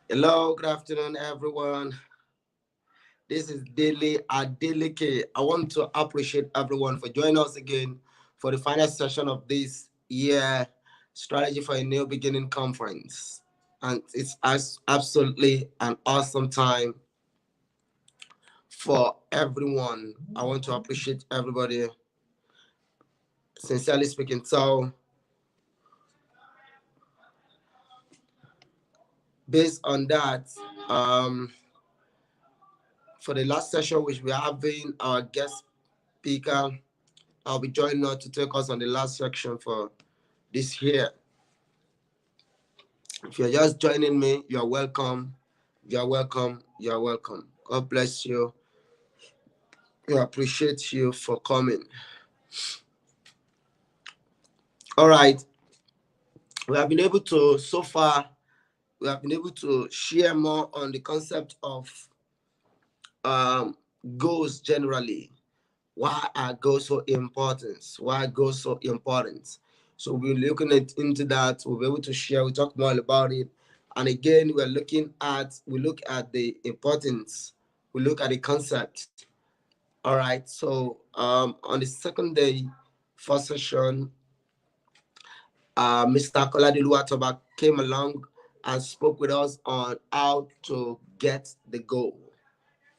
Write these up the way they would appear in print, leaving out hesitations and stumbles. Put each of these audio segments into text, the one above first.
Hello, good afternoon, everyone. This is Daily Adeleke. I want to appreciate everyone for joining us again for the final session of this year Strategy for a New Beginning conference. And it's absolutely an awesome time for everyone. I want to appreciate everybody, sincerely speaking. So, based on that, um, for the last session, which we are having our guest speaker, I'll be joining us to take us on the last section for this year. If you're just joining me, you're welcome. You're welcome. You're welcome. God bless you. We appreciate you for coming. All right. We have been able to, so far, we have been able to share more on the concept of um, goals generally. Why are goals so important? Why are goals so important? So we're looking into that. We'll be able to share. We talk more about it. And again, we look at the importance. We look at the concept. All right. So on the second day, first session, Mr. Koladilu Atoba came along and spoke with us on how to get the goal,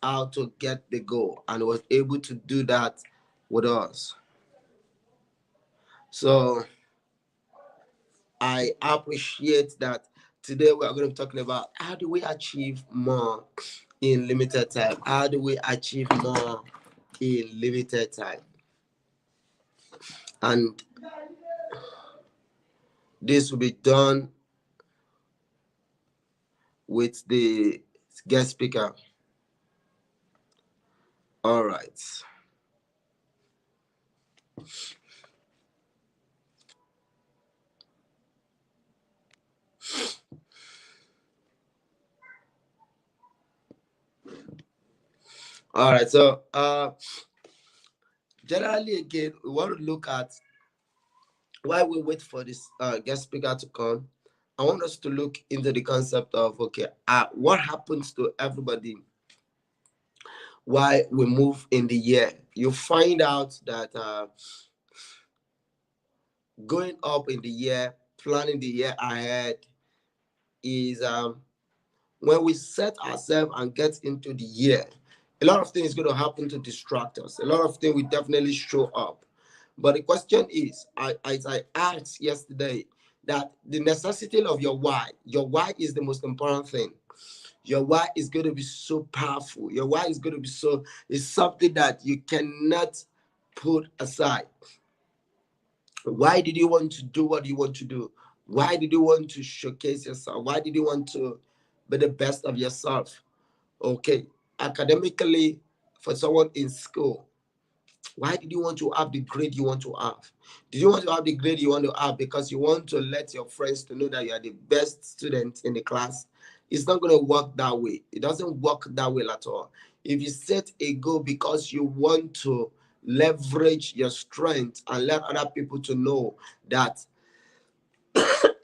and was able to do that with us. So I appreciate that. Today we are going to be talking about how do we achieve more in limited time. How do we achieve more in limited time? And this will be done with the guest speaker. All right. All right. So generally again, we want to look at while we wait for this guest speaker to come. I want us to look into the concept of okay, what happens to everybody while we move in the year. You find out that going up in the year, planning the year ahead is when we set ourselves and get into the year, a lot of things going to happen to distract us. A lot of things will definitely show up. But the question is, as I asked yesterday, that the necessity of your why is the most important thing. Your why is going to be so powerful. Your why is going to be is something that you cannot put aside. Why did you want to do what you want to do? Why did you want to showcase yourself? Why did you want to be the best of yourself? Okay, academically, for someone in school, why did you want to have the grade you want to have? Did you want to have the grade you want to have because you want to let your friends to know that you are the best student in the class? It's not going to work that way. It doesn't work that way at all. If you set a goal because you want to leverage your strength and let other people to know that,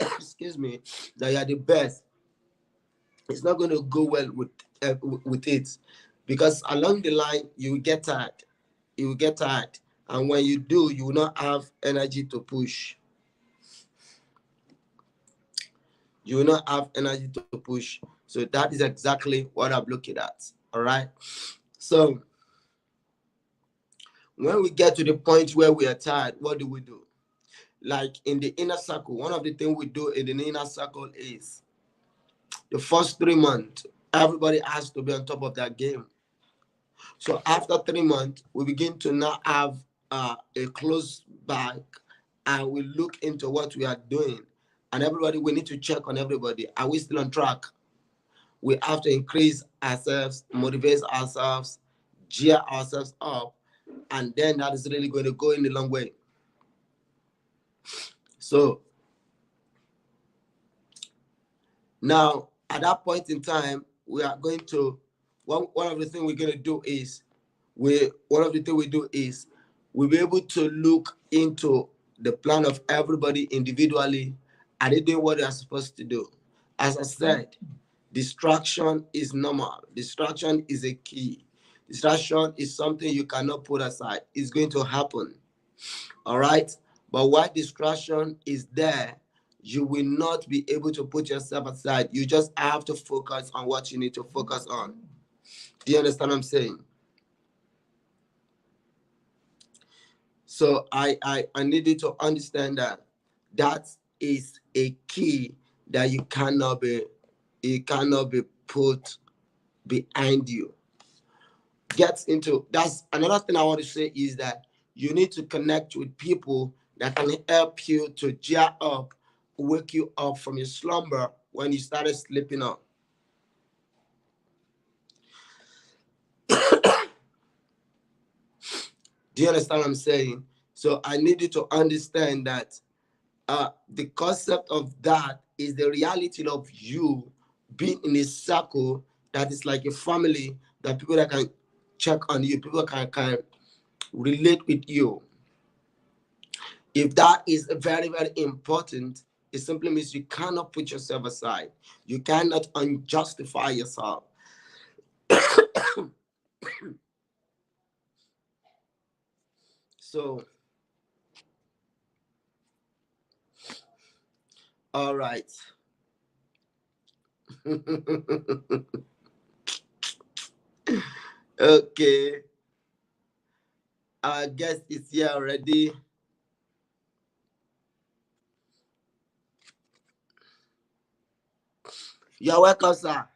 excuse me, that you are the best, it's not going to go well with it, because along the line you will get tired. You will get tired, and when you do, you will not have energy to push. You will not have energy to push. So that is exactly what I'm looking at. All right. So when we get to the point where we are tired, what do we do? Like in the inner circle, one of the things we do in the inner circle is the first 3 months, everybody has to be on top of that game. So after 3 months, we begin to now have a close back, and we look into what we are doing. And everybody, we need to check on everybody. Are we still on track? We have to increase ourselves, motivate ourselves, gear ourselves up, and then that is really going to go in a long way. So now, at that point in time, we are going to one of the things we're going to do is we'll be able to look into the plan of everybody individually. Are they doing what they are supposed to do? As I said, Distraction is normal. Distraction is a key. Distraction is something you cannot put aside. It's going to happen. All right. But while distraction is there, you will not be able to put yourself aside. You just have to focus on what you need to focus on. Do you understand what I'm saying? So I need you to understand that that is a key that you cannot be put behind you. Gets into That's another thing I want to say is that you need to connect with people that can help you to gear up, wake you up from your slumber when you started sleeping on. Do you understand what I'm saying? So I need you to understand that the concept of that is the reality of you being in a circle that is like a family, that people that can check on you, people can relate with you. If that is very, very important, it simply means you cannot put yourself aside. You cannot unjustify yourself. So, all right. Okay. Our guest is here already. You're welcome, sir.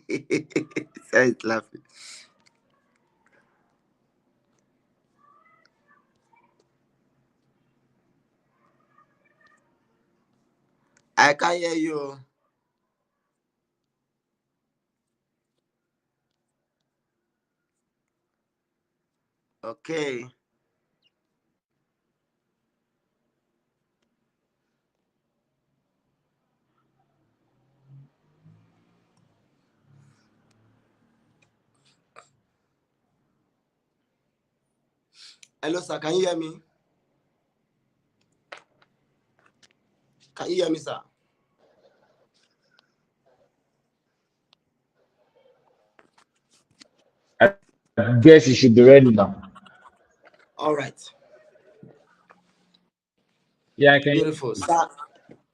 Sir is laughing. I can hear you. Okay. Hello, sir. Can you hear me? Can you hear me, sir? I guess you should be ready now. All right. Yeah, I can. Beautiful, sir.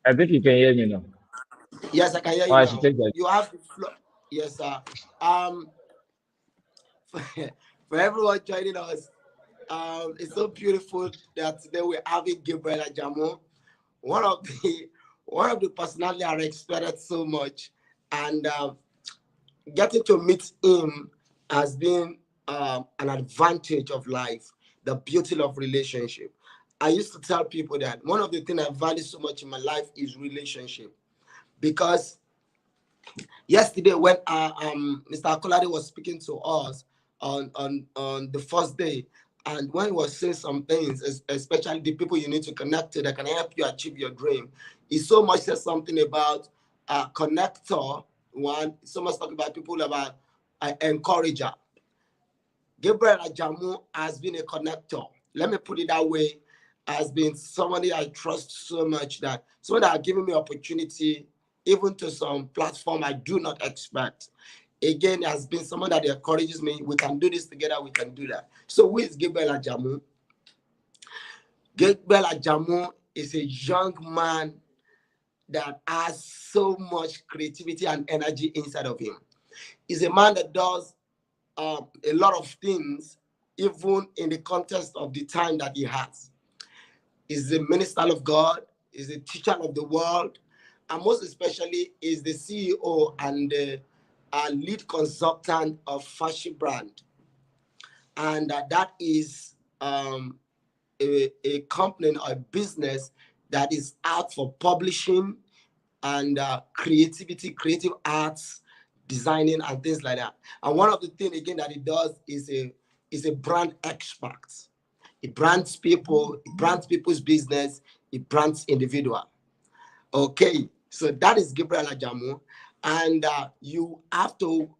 I think you can hear me now. Yes, I can hear Or you I should now. take that. You have the floor. Yes, sir. Um, for everyone joining us, it's so beautiful that today we're having Gabriel Ajamu, one of the one of the personality I respected so much, and getting to meet him has been an advantage of life, the beauty of relationship. I used to tell people that one of the things I value so much in my life is relationship, because yesterday when Mr. Akolade was speaking to us on the first day, and when he was saying some things, especially the people you need to connect to that can help you achieve your dream, he so much said something about connector. One, so much talk about people about encourager. Gabriel Ajamu has been a connector. Let me put it that way. Has been somebody I trust so much, that someone that are giving me opportunity, even to some platform I do not expect. Again, has been someone that encourages me. We can do this together. We can do that. So who is Gabriel Ajamu? Gabriel Ajamu is a young man that has so much creativity and energy inside of him. He's a man that does a lot of things, even in the context of the time that he has. He's a minister of God, he's a teacher of the world, and most especially is the CEO and lead consultant of fashion brand. And that is a company or a business that is out for publishing and creativity, creative arts, designing, and things like that. And one of the things again that it does is a brand expert. It brands people, it brands people's business, it brands individual. Okay, so that is Gabriel Ajamu, and you have to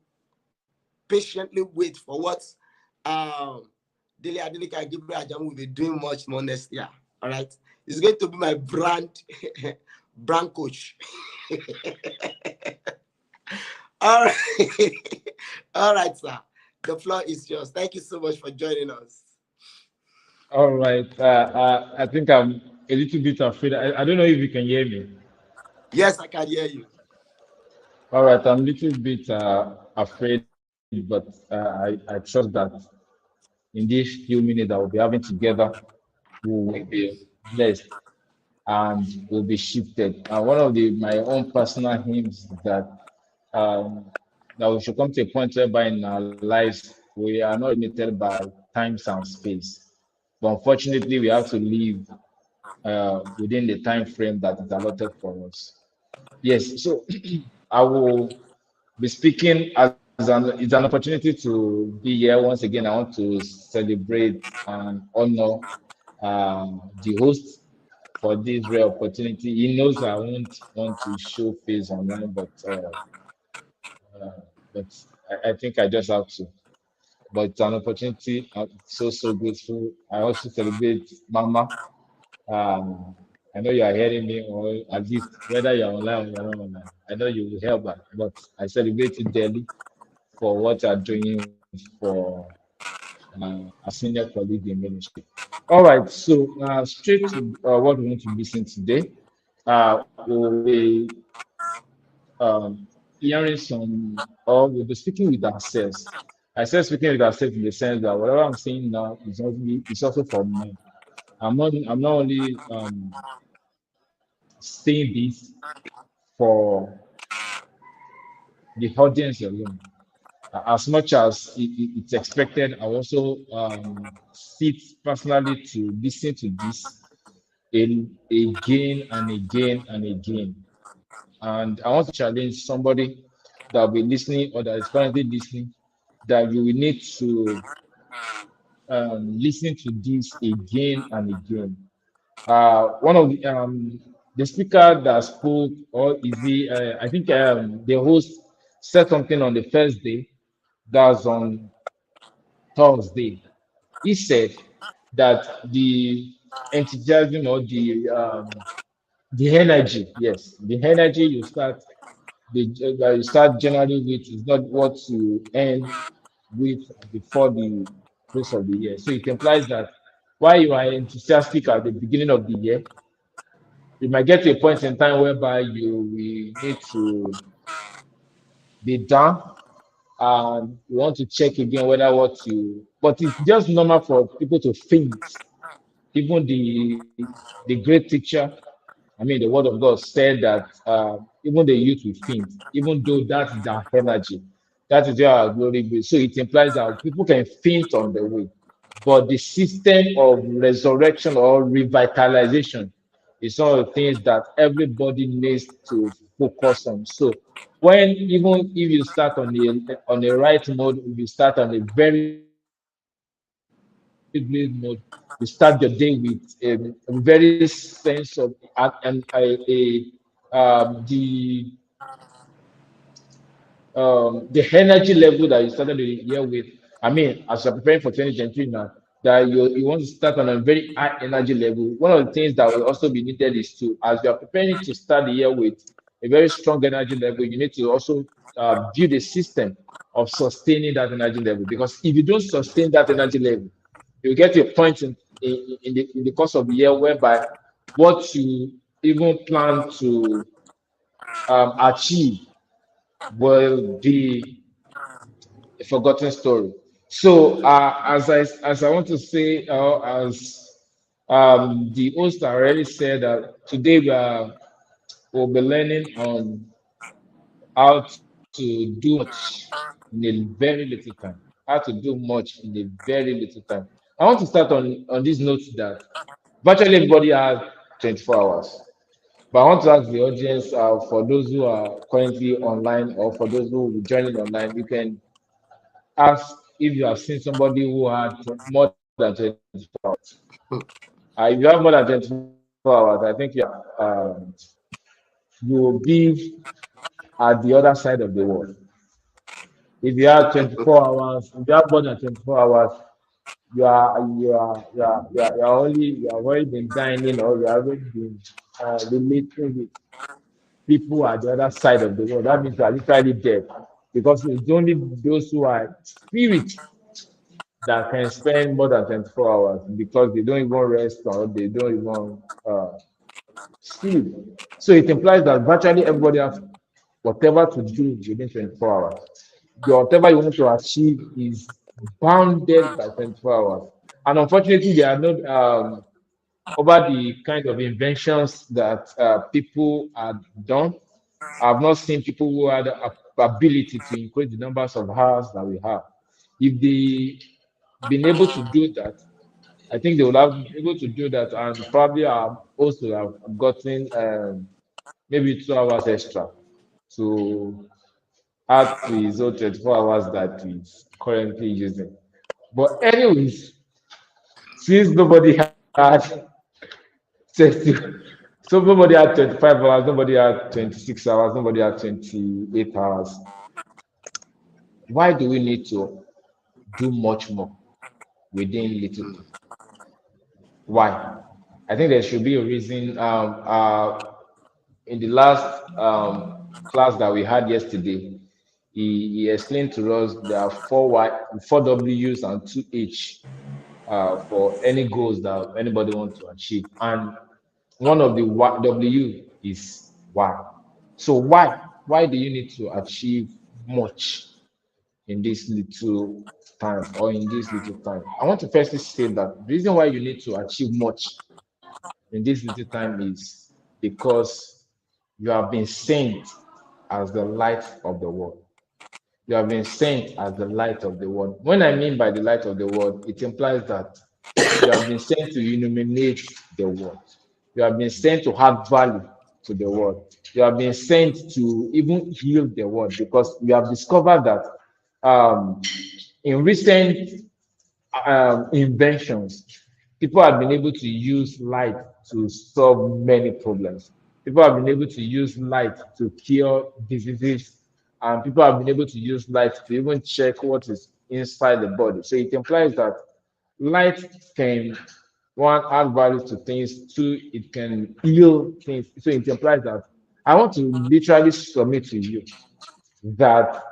patiently wait for what um, Dele Adeleke and Gabriel Ajamu will be doing much more next year. All right, it's going to be my brand, brand coach. All right. All right, sir. The floor is yours. Thank you so much for joining us. All right. I think I'm a little bit afraid. I don't know if you can hear me. Yes, I can hear you. All right. I'm a little bit afraid, but I trust that in these few minutes that we'll be having together, we will be blessed and will be shifted. One of my own personal hymns um, that we should come to a point whereby in our lives we are not limited by times and space. But unfortunately, we have to live within the time frame that is allotted for us. Yes, so I will be speaking as it's an opportunity to be here once again. I want to celebrate and honor the host for this rare opportunity. He knows I won't want to show face online, but I think I just have to. But it's an opportunity. I'm so grateful. I also celebrate Mama. Um, I know you are hearing me, or at least whether you're online or you're not online. I know you will help, but I celebrate you daily for what you're doing for a senior colleague in ministry. All right, so straight to what we want to listen today. We'll be um, hearing some, or we'll be speaking with ourselves. I said speaking with ourselves in the sense that whatever I'm saying now is also for me. I'm not only saying this for the audience alone. As much as it's expected, I also sit personally to listen to this again and again and again. And I want to challenge somebody that will be listening or that is currently listening that you will need to listen to this again and again. One of the speaker that spoke, or is he? I think the host said something on the first day. That's on Thursday. He said that the enthusiasm or the energy, yes, the energy that you start January with is not what you end with before the close of the year. So it implies that while you are enthusiastic at the beginning of the year, you might get to a point in time whereby you will need to be down and you want to check again whether what you, but it's just normal for people to faint. Even the great teacher, I mean, the word of God said that even the youth will faint, even though that's their energy. That is where our glory be. So it implies that people can faint on the way. But the system of resurrection or revitalization is one of the things that everybody needs to focus on. So when even if you start on a right mode, if you start on a very great mode, you start your day with a very sense of the the energy level that you started the year with. I mean, as you're preparing for 2023 now, that you want to start on a very high energy level. One of the things that will also be needed is to, as you are preparing to start the year with a very strong energy level, you need to also build a system of sustaining that energy level. Because if you don't sustain that energy level, you get to a point in the course of the year whereby what you even plan to achieve will be a forgotten story. So, as I want to say, as the host already said, that today we'll be learning on how to do much in a very little time. How to do much in a very little time. I want to start on this note that virtually everybody has 24 hours. But I want to ask the audience, for those who are currently online or for those who will be joining online, you can ask if you have seen somebody who had more than 24 hours. If you have more than 24 hours, I think you will be at the other side of the world. If you have 24 hours, if you have more than 24 hours, you have already been dining or you have already been relating with people at the other side of the world, that means you are literally dead. Because it's only those who are spirit that can spend more than 24 hours because they don't even rest or they don't even sleep. So it implies that virtually everybody has whatever to do within 24 hours. Your whatever you want to achieve is bounded by 24 hours. And unfortunately, there are no over the kind of inventions that people have done. I've not seen people who had the ability to increase the numbers of hours that we have. If they been able to do that, I think they will have been able to do that and probably also have gotten maybe 2 hours extra to add to his own 24 hours that he's currently using. But anyways, since nobody had 30, so nobody had 25 hours, nobody had 26 hours, nobody had 28 hours. Why do we need to do much more within little time? Why? I think there should be a reason. In the last class that we had yesterday, he explained to us there are four W's and two H for any goals that anybody wants to achieve. And one of the W is why. So why? Why do you need to achieve much in this little time or in this little time? I want to firstly say that the reason why you need to achieve much in this little time is because you have been sent as the light of the world. You have been sent as the light of the world. When I mean by the light of the world, it implies that you have been sent to illuminate the world. You have been sent to add value to the world. You have been sent to even heal the world because we have discovered that in recent inventions, people have been able to use light to solve many problems. People have been able to use light to cure diseases, and people have been able to use light to even check what is inside the body. So it implies that light can one add value to things, two, it can heal things. So it implies that I want to literally submit to you that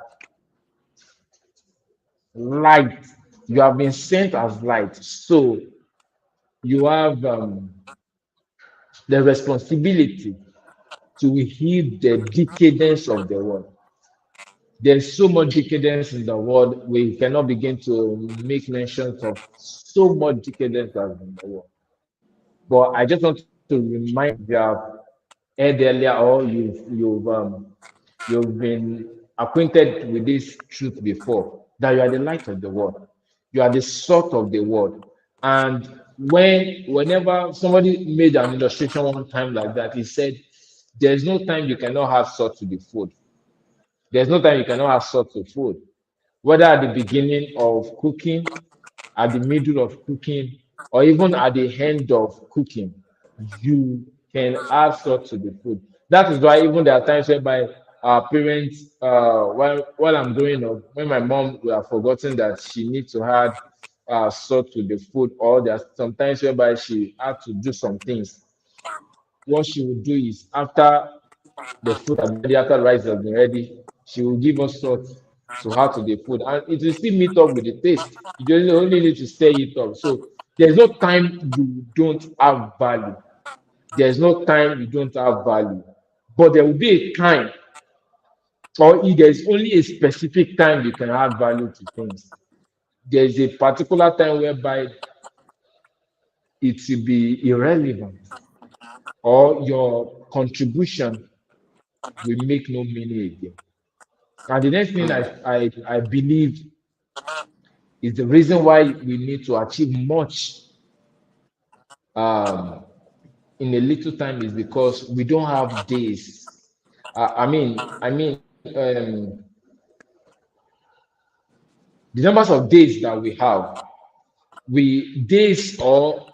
light, you have been sent as light. So you have the responsibility to heal the decadence of the world. There's so much decadence in the world, we cannot begin to make mentions of so much decadence that's in the world. But I just want to remind you, if you have heard earlier or you've been acquainted with this truth before, that you are the light of the world, you are the salt of the world. And whenever somebody made an illustration one time like that, he said, "There's no time you cannot have salt to the food. There's no time you cannot have salt to food, whether at the beginning of cooking, at the middle of cooking, or even at the end of cooking, you can add salt to the food." That is why even there are times whereby our parents, while I'm growing up, when my mom will have forgotten that she needs to add salt to the food, or there's sometimes whereby she had to do some things. What she would do is after the food has been ready, after the rice has been ready, she will give us salt to add to the food, and it will still meet up with the taste. You just only need to stir it up. So there's no time you don't have value. There's no time you don't have value. But there will be a time, or there's only a specific time you can add value to things. There's a particular time whereby it will be irrelevant, or your contribution will make no meaning again. And the next thing I believe is the reason why we need to achieve much um, in a little time is because we don't have days. The numbers of days that we have, we days or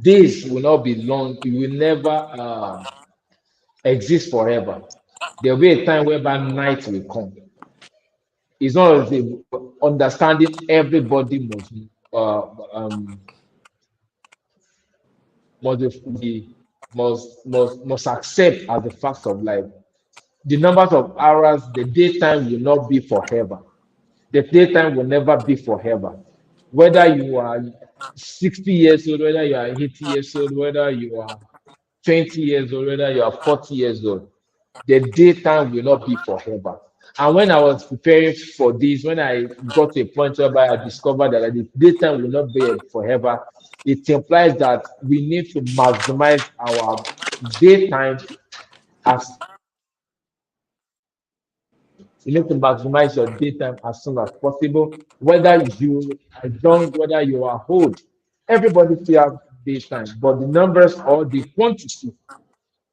days will not be long. It will never exist forever. There will be a time whereby night will come. It's not as if understanding everybody uh, um, must be must accept as the facts of life. The numbers of hours, the daytime will not be forever. The daytime will never be forever. Whether you are 60 years old, whether you are 80 years old, whether you are 20 years old, whether you are 40 years old, the daytime will not be forever. And when I was preparing for this, when I got to a point whereby I discovered that the daytime will not be forever, it implies that we need to maximize our daytime as you need to maximize your daytime as soon as possible. Whether you are young, whether you are old, everybody still have daytime, but the numbers or the quantity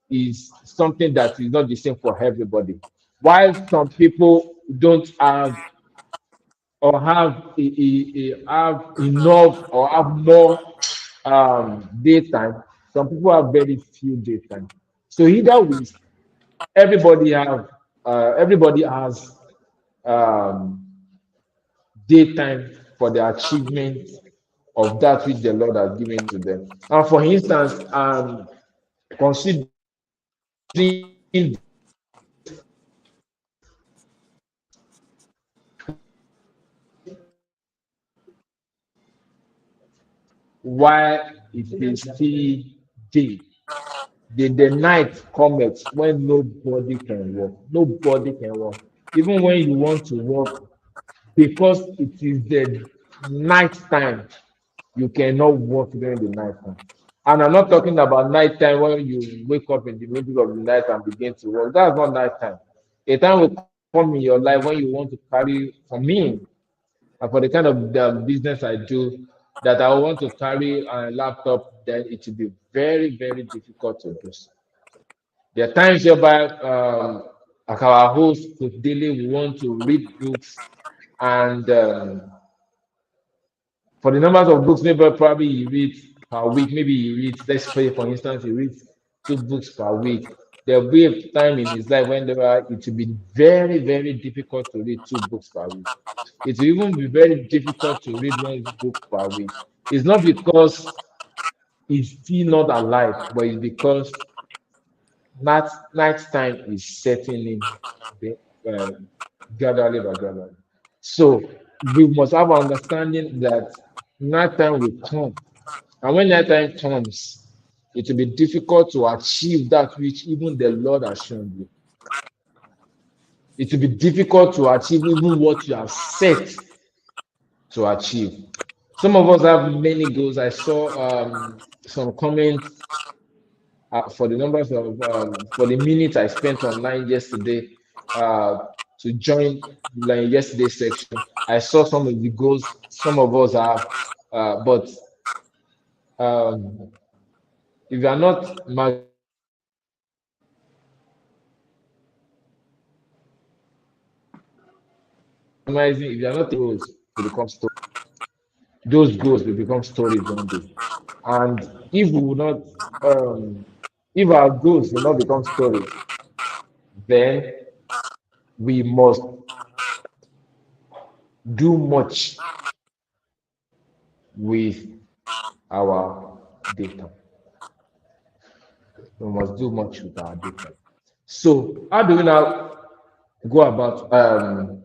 is something that is not the same for everybody. While some people don't have or have enough or have more daytime, some people have very few daytime. So either way, everybody have everybody has um, daytime for the achievement of that which the Lord has given to them. And for instance, considering why it is still day. The night comes when nobody can work. Nobody can work. Even when you want to work, because it is the night time, you cannot work during the night time. And I'm not talking about night time when you wake up in the middle of the night and begin to work. That's not night time. A time will come in your life when you want to carry, for me, and for the kind of business I do, that I want to carry a laptop, then it will be very, very difficult to do so. There are times whereby, like our host, Coach Daily, we want to read books, and for the numbers of books, maybe probably he reads per week. Maybe he reads, let's say, for instance, he reads 2 books per week. There will be a time in his life when it will be very, very difficult to read 2 books per week. It will even be very difficult to read 1 book per week. It's not because he's still not alive, but it's because night time is setting in uh, gradually by gradually. So we must have understanding that night time will come. And when night time comes, it will be difficult to achieve that which even the Lord has shown you. It will be difficult to achieve even what you have set to achieve. Some of us have many goals. I saw some comments for the numbers of for the minutes I spent online yesterday uh, to join like yesterday's section. I saw some of the goals some of us have, but um, if you are not maximizing, if you are not taking time goals to become story, those goals will become stories one day. And if we will not, if our goals will not become stories, then we must do much with our data. We must do much with our data. So, how do we now go about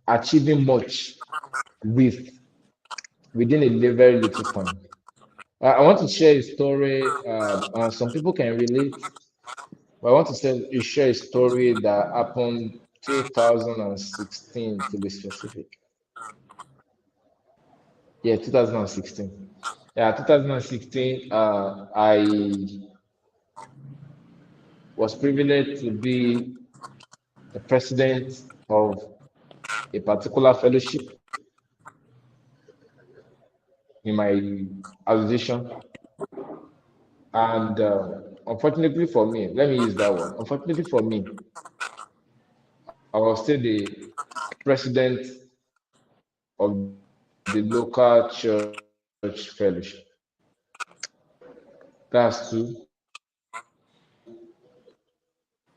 achieving much with within a very little time? I want to share a story. Some people can relate, but I want to share a story that happened 2016 to be specific. Yeah, 2016. Yeah, 2016. I was privileged to be the president of a particular fellowship in my association. And unfortunately for me, let me use that word. Unfortunately for me, I was still the president of the local church fellowship. That's two.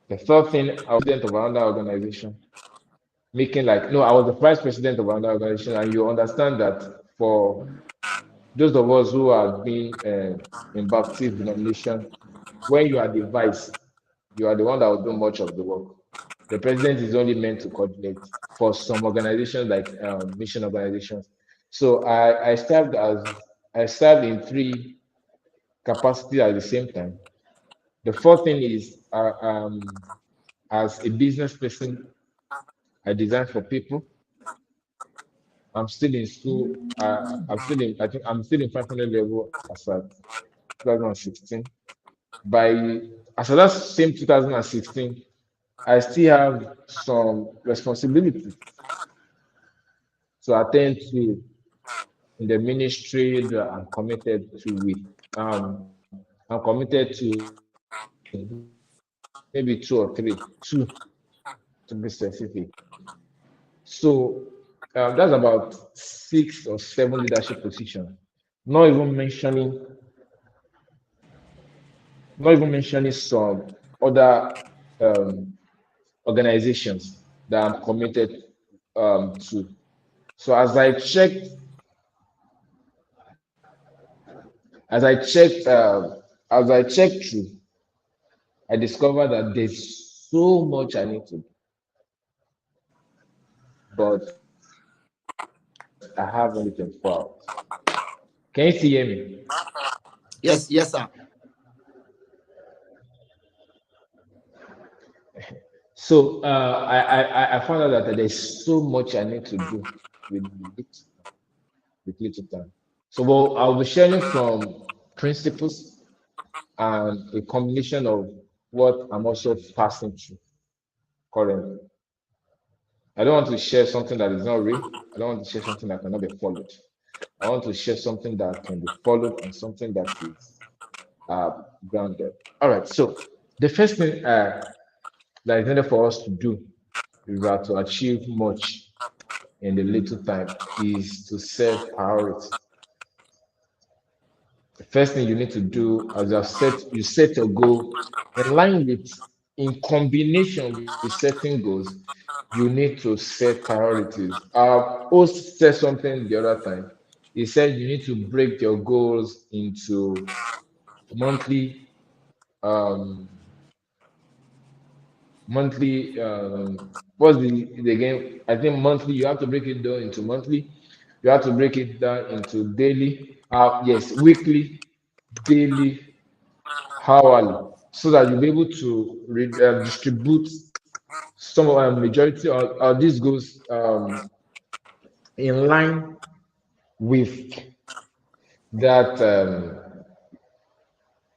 The third thing, I was president of another organization, making like, no, I was the vice president of another organization. And you understand that for those of us who have been in Baptist denomination, when you are the vice, you are the one that will do much of the work. The president is only meant to coordinate for some organizations like mission organizations. So I served in three capacities at the same time. The fourth thing is as a business person, I design for people. I'm still in school. I think I'm still in 500 level as at 2016. By as of that same 2016, I still have some responsibilities to attend to in the ministry that I'm committed to with. I'm committed to maybe two or three, two to be specific. So that's about 6 or 7 leadership positions. Not even mentioning, not even mentioning some other um, organizations that I'm committed to. So as I checked through, I discovered that there's so much I need to do, but I have only 24 hours. Can you still hear me? Yes, yes, sir. So I found out that there's so much I need to do with little, with little time. So well, I'll be sharing from principles and a combination of what I'm also passing through currently. I don't want to share something that is not real. I don't want to share something that cannot be followed. I want to share something that can be followed and something that is uh, grounded. All right. So the first thing that is needed for us to do if we are to achieve much in the little time is to set priority. The first thing you need to do as you set a goal in line with, in combination with setting goals, you need to set priorities. Our host said something the other time. He said you need to break your goals into monthly um what's the again? I think monthly you have to break it down into monthly, you have to break it down into daily, yes, weekly, daily, hourly, so that you'll be able to distribute some of majority of this goes in line with that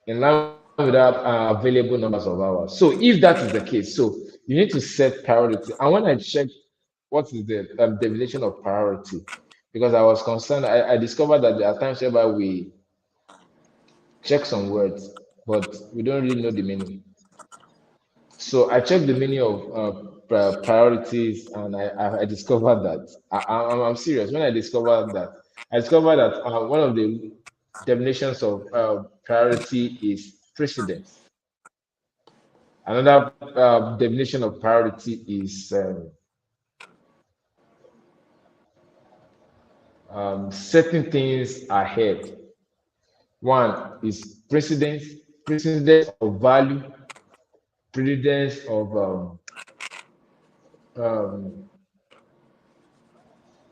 in line with that available numbers of hours. So if that is the case, so you need to set priority. And when I checked what is the definition of priority, because I was concerned, I discovered that there are times whereby we check some words, but we don't really know the meaning. So I checked the meaning of priorities, and I discovered that I'm serious. When I discovered that one of the definitions of priority is precedence. Another definition of priority is setting things ahead. One is precedence, precedence of value, precedence um,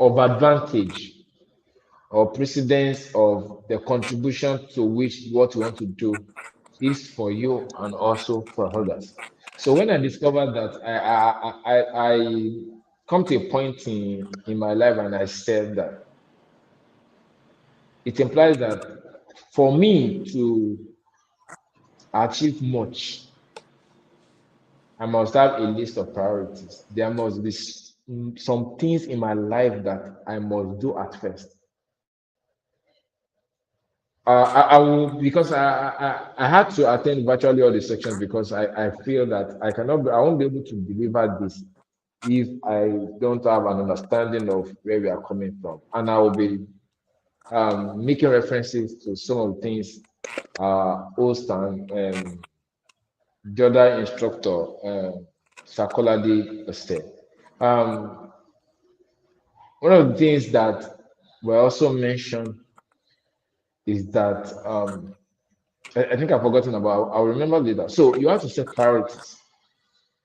of advantage, or precedence of the contribution to which what you want to do is for you and also for others. So when I discovered that, I come to a point in my life and I said that it implies that for me to achieve much, I must have a list of priorities. There must be some things in my life that I must do at first. I will, because I had to attend virtually all the sections because I feel that I won't be able to deliver this if I don't have an understanding of where we are coming from. And I will be making references to some of the things host and the other instructor, Sakolade, said. Um, One of the things that were also mentioned is that I think I've forgotten about. I'll remember later. So you have to set priorities.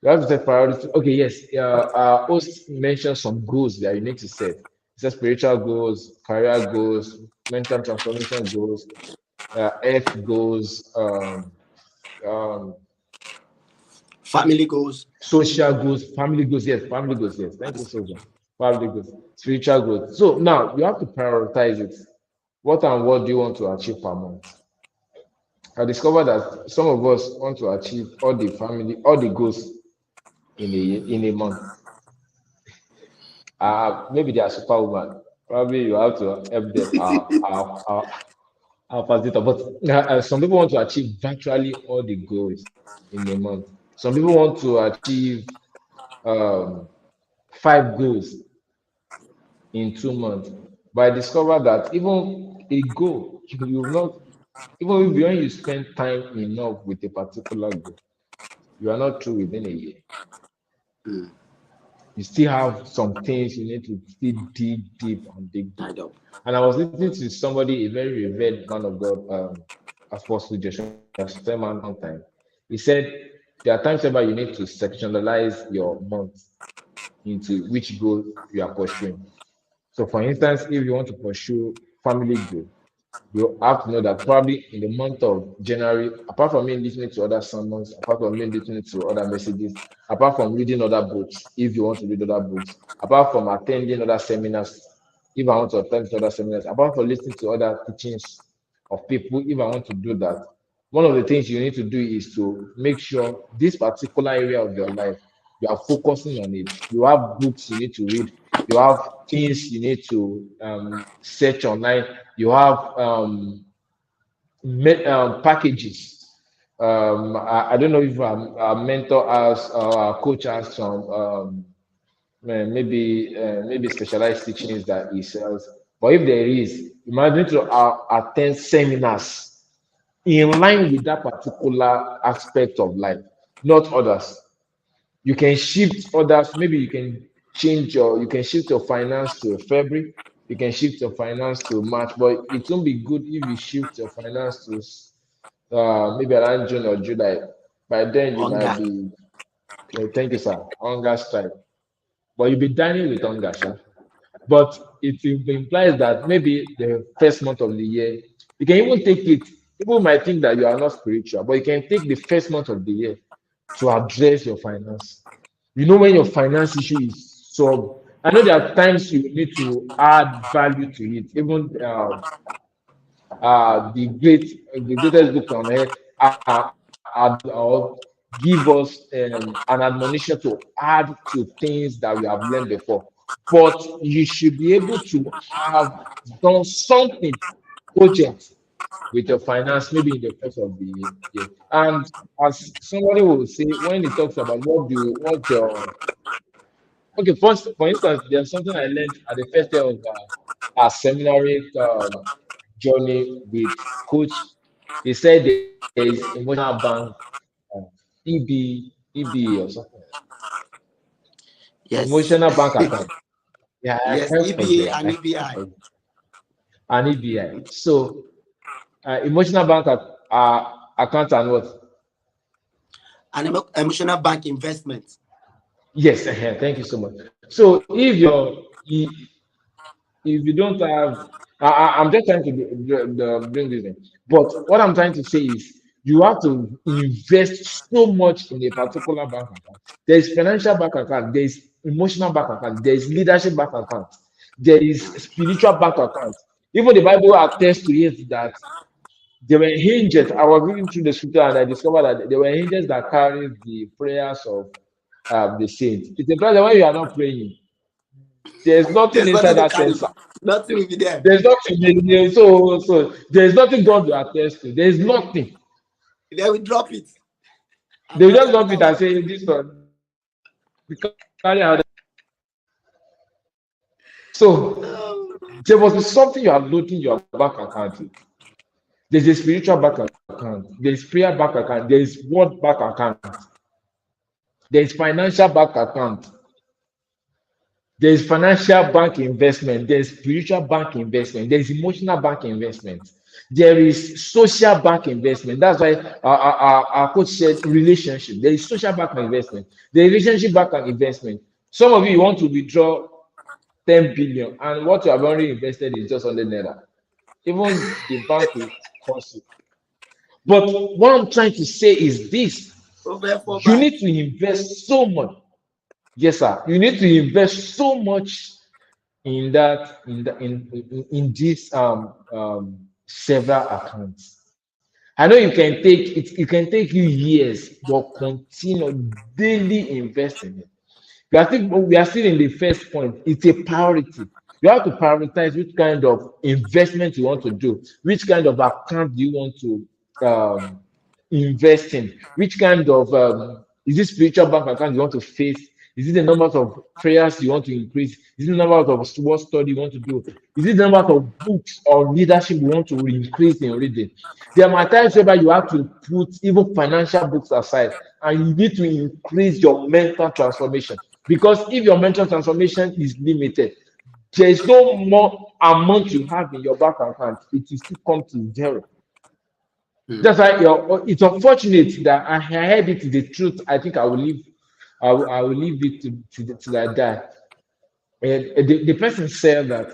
You have to set priorities. Okay, yes. Our host mentioned some goals that you need to set. It says spiritual goals, career goals, mental transformation goals, health goals, um, Family goals. social goals, family goals. Yes, family goals. Yes, thank you so much. Family goals, spiritual growth. So now you have to prioritize it. What and what do you want to achieve per month? I discovered that some of us want to achieve all the goals in a month. Maybe they are superwoman. Probably you have to help them. Our facilitator. But some people want to achieve virtually all the goals in a month. Some people want to achieve um, 5 goals in 2 months. But I discovered that even a goal, you've not, even if when you spend time enough with a particular goal, you are not through within a year. Mm, You still have some things you need to still dig deep and dig deep. tied up. And I was listening to somebody, a very revered man of God, Apostle Joshua Steman, one time. He said there are times where you need to sectionalize your month into which goal you are pursuing. So, for instance, if you want to pursue family goal, you have to know that probably in the month of January, apart from me listening to other sermons, apart from me listening to other messages, apart from reading other books, if you want to read other books, apart from attending other seminars, if I want to attend other seminars, apart from listening to other teachings of people, if I want to do that, one of the things you need to do is to make sure this particular area of your life, you are focusing on it. You have books you need to read, you have things you need to search online, you have packages. I don't know if our mentor has or our coach has some maybe specialized teachings that he sells. But if there is, you might need to attend seminars in line with that particular aspect of life, not others. You can shift others. Maybe you can shift your finance to February. You can shift your finance to March, but it won't be good if you shift your finance to maybe around June or July. By then you might Hunger. be, thank you, sir, hunger strike. But you'll be dining with hunger, sha. But it implies that maybe the first month of the year, you can even take it. People might think that you are not spiritual, but you can take the first month of the year to address your finance. You know when your finance issue is solved. I know there are times you need to add value to it. Even the greatest book on earth or give us an admonition to add to things that we have learned before. But you should be able to have done something project with your finance, maybe in the first of the year. And as somebody will say, when he talks about what your okay, first, for instance, there's something I learned at the first day of our seminary journey with coach. He said there is emotional bank, EB or something, Yes. emotional bank account. Yeah, I Yes. can't EBA forget. and I can't EBI. forget. An EBI. So emotional bank account and what? And emotional bank investment. Yes, thank you so much. So if you don't have, I'm just trying to bring this in. But what I'm trying to say is, you have to invest so much in a particular bank account. There is financial bank account, there is emotional bank account, there is leadership bank account, there is spiritual bank account. Even the Bible attests to it that there were angels. I was reading through the scripture and I discovered that there were angels that carried the prayers of the saints. It implies that when you are not praying, there's nothing There's inside nothing to that carry. censer. Nothing will be there. There's nothing. So there's nothing God will attest to. There's nothing. They will drop it. They I've will not just heard love that it and one. say this one. Carry out. So Oh, there must be something you are loading your bank account with. There's a spiritual bank account. There's prayer bank account. There's word bank account. There's financial bank account. There's financial bank investment. There's spiritual bank investment. There's emotional bank investment. There is social bank investment. That's why our coach said relationship. There is social bank investment. The relationship bank and investment. Some of you want to withdraw 10 billion, and what you have already invested is just 100 naira. Even the bank will cost you. But what I'm trying to say is this: Over for you back. need to invest so much. Yes, sir. You need to invest so much in that in this several accounts. I know you can take it, it can take you years, but continue daily investing. We are still in the first point. It's a priority. You have to prioritize which kind of investment you want to do, which kind of account do you want to invest in, which kind of is it spiritual bank account you want to face? Is it the number of prayers you want to increase? Is it the number of what study you want to do? Is it the number of books or leadership you want to increase in reading? There are times where you have to put even financial books aside and you need to increase your mental transformation. Because if your mental transformation is limited, there is no more amount you have in your bank account, it will still come to zero. Hmm. That's why it's unfortunate that I heard it is the truth. I think I will leave it till I die. And the person said that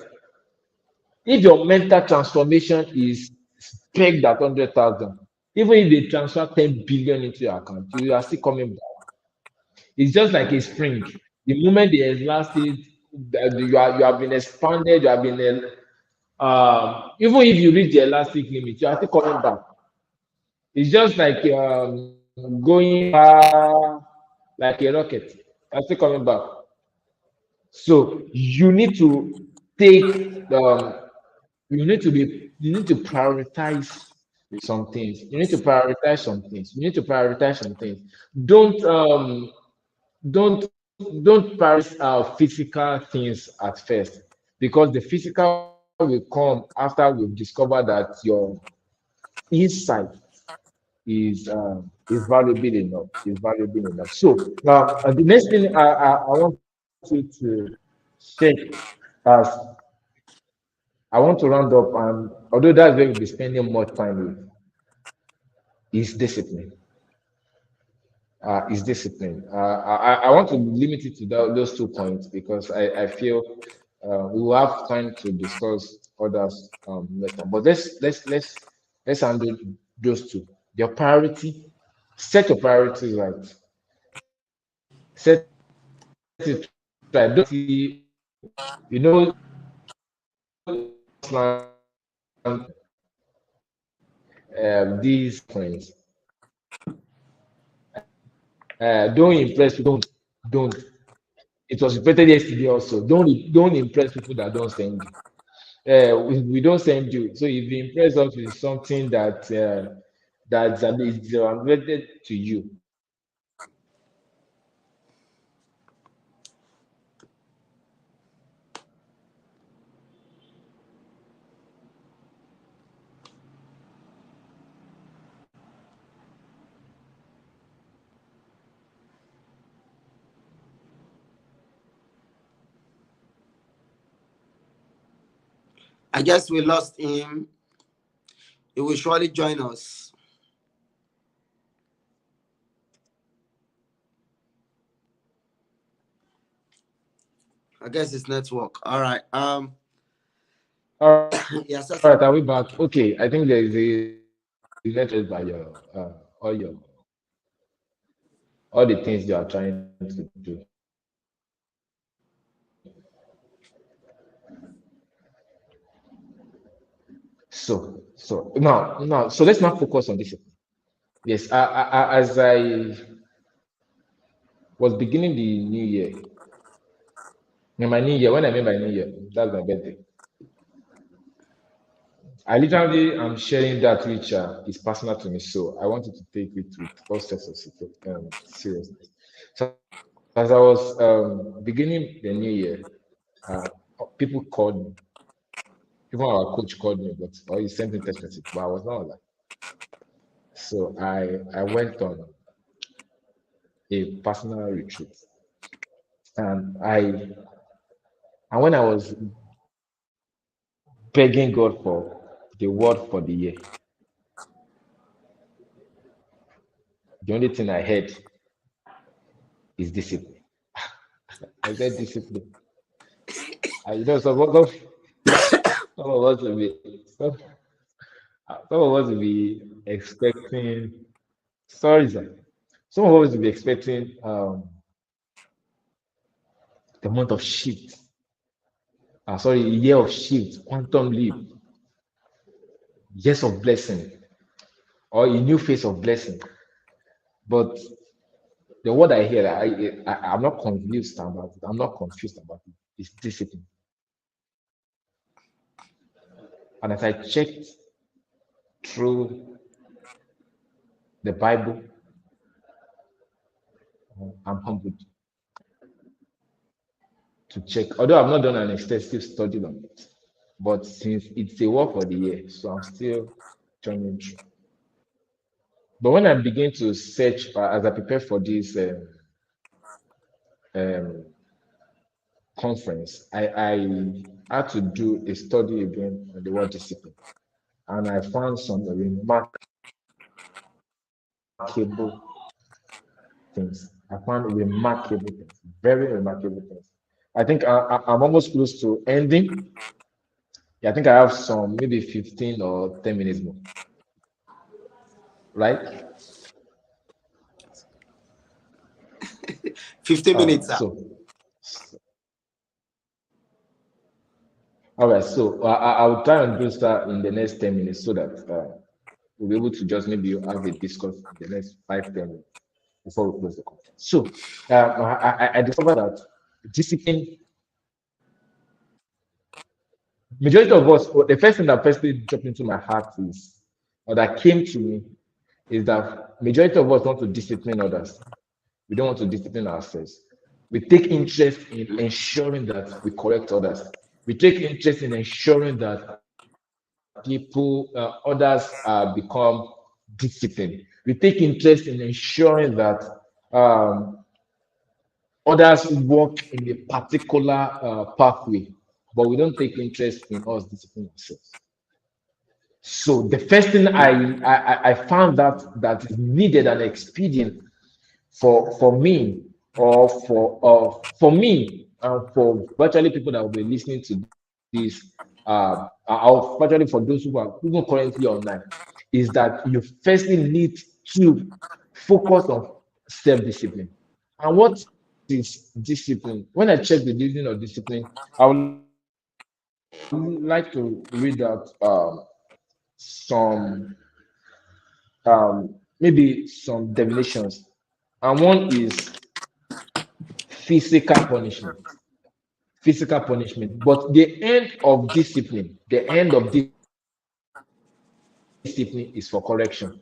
if your mental transformation is pegged at 100,000, even if they transfer 10 billion into your account, you are still coming back. It's just like a spring. The moment they elastic, you have been expanded, you have been even if you reach the elastic limit, you are still coming back. It's just like going far like a rocket. You are still coming back. So take um, you need to prioritize some things. You need to prioritize some things. You need to prioritize some things. Don't um don't prioritize physical things at first, because the physical will come after we've discovered that your insight is valuable enough. Is valuable enough. So now the next thing I want you to check as I want to round up, and although that's where we'll be spending more time with, is discipline. Is discipline. I want to limit it to those 2 points because I feel we will have time to discuss others later. But let's handle those two. Your priority, set your priorities right. Set it right. Don't see, these friends. Don't impress people. Don't. It was repeated yesterday also. Don't impress people that don't send you. We don't send you. So if you impress us with something that is related to you, I guess we lost him. He will surely join us. I guess it's network. All right. all right, are we Yes, back? that's Okay, I think there is a network by your all the things you are trying to do. So let's now focus on this. Yes, as I was beginning the new year, in my new year, when I mean by new year, that's my birthday. I literally am sharing that which is personal to me, so I wanted to take it with all sorts of seriousness. So as I was beginning the new year, uh, people called me, even our coach called me, but or he sent me text message, but I was not online. So I went on a personal retreat, and when I was begging God for clarity, the word for the year. The only thing I heard is discipline. I said discipline. Some of us will be some of us will be expecting. Sorry, sir. Some of us will be expecting the month of shift. Sorry, a year of shift, quantum leap, years of blessing, or a new phase of blessing. But the word I hear, I'm not confused about it. I'm not confused about it. It's discipline. And as I checked through the Bible, I'm humbled to check. Although I've not done an extensive study on it, but since it's a word for the year, so I'm still joining through. But when I begin to search as I prepare for this um, conference, I had to do a study again on the word discipline, and I found some remarkable things. I found remarkable things, very remarkable things. I think I'm almost close to ending. Yeah, I think I have some maybe 15 or 10 minutes more, right? 50 minutes, sir. So, all right. So I will try and do that in the next 10 minutes so that we'll be able to just maybe have a discuss in the next 5 10 minutes before we close the conference. So I discovered that discipline. Majority of us, the first thing that personally dropped into my heart is, or that came to me, is that majority of us want to discipline others. We don't want to discipline ourselves. We take interest in ensuring that we correct others. We take interest in ensuring that others become disciplined. We take interest in ensuring that um, others work in a particular pathway, but we don't take interest in us disciplining ourselves. So the first thing I found that is needed and expedient for me or for me and for virtually people that will be listening to this or virtually for those who are even currently online, is that you firstly need to focus on self-discipline. And what is discipline? When I check the definition of discipline, I would like to read out some maybe some definitions. And one is physical punishment. Physical punishment. But the end of discipline is for correction.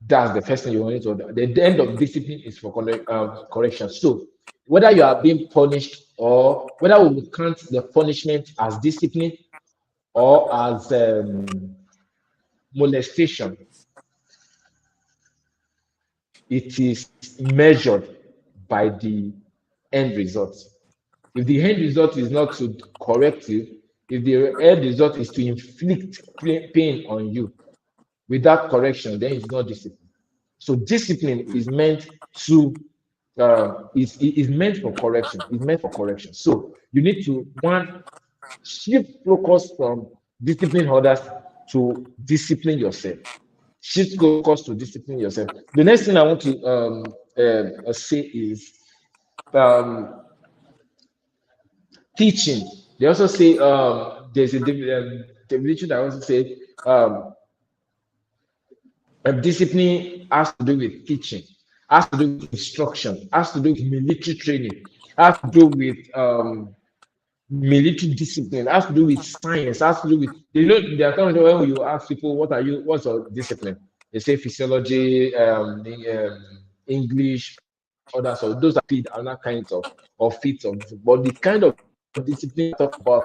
That's the first thing you want to do. The end of discipline is for correction. So whether you are being punished or whether we will count the punishment as discipline or as molestation, it is measured by the end result. If the end result is not to correct you, if the end result is to inflict pain on you without correction, then it's not discipline. So discipline is meant to is meant for correction. It's meant for correction. So you need to one shift focus from discipline others to discipline yourself. Shift focus to discipline yourself. The next thing I want to say is um, teaching. They also say there's a definition that also say um, discipline has to do with teaching, has to do with instruction, has to do with military training, has to do with military discipline, has to do with science, has to do with there are times when you ask people what's your discipline, they say physiology, English, others, so those are feed other kinds of feats of discipline. But the kind of discipline I talk about,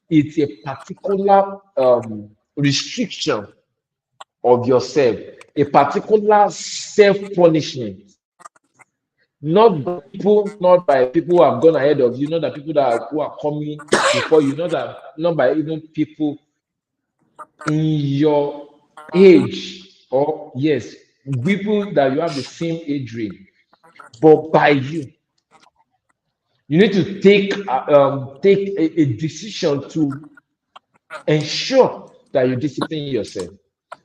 it's a particular restriction of yourself, a particular self-punishment, not by people who have gone ahead of you, not by people who are coming before you, not by even people in your age, or yes, people that you have the same age range, but by you. You need to take a decision to ensure that you discipline yourself.